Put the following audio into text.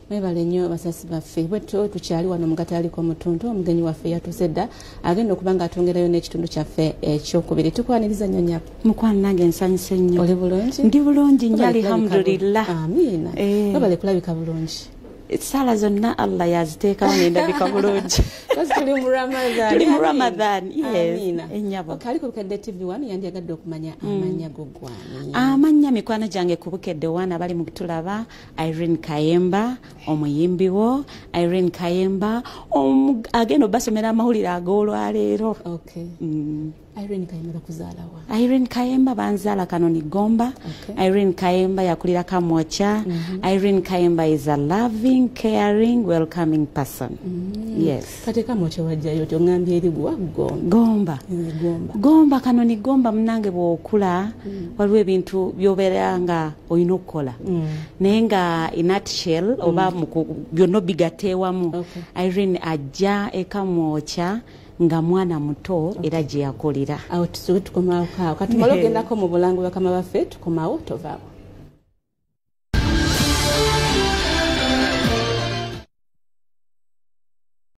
Mwebale nnyo basasi baffe bwetyo tukyali wano mu katale k'omutuntu omugenyi waffe yatusedda agenda okuba nga atwongerayo n'ekitundu kyaffe ekyokubiri tukwaniriza nnyo nnyabo mukwano nange nsanyuse nnyo oli bulungi ndi bulungi nnyo alhamdulillah amiina mwebale kulabika bulungi sala zonna Allah yaziteekawo n'endabika bulungi tuli mu Ramadan yes ennyabo kali ku Bukedde TV 1 yandiyagadde okumanya amanya gogwani amanya mikwano gyange ku Bukedde 1 abali mu kutulaba Irene Kayemba-Muyimbi wo Irene Kayemba agenda basomera amawulire ag'olwaleero Irene Kayemba kuzaala wa Irene Kayemba banzaala Kanoni Gomba Irene Kayemba yakulira Kamwocha Irene Kayemba is a loving caring welcoming person yes kati Kamwocha wajjayo tongambye eri gwa Gomba Kanoni Gomba munange bw'okula waliwo ebintu by'obeeranga olina okukola naye nga in nutshell oba byonna bigateewamu Irene ajja ekamwocha nga mwana muto era gye yakolera awo tukomawo katumala ogendako mu bulango bakama baffe tukomawo tovaawo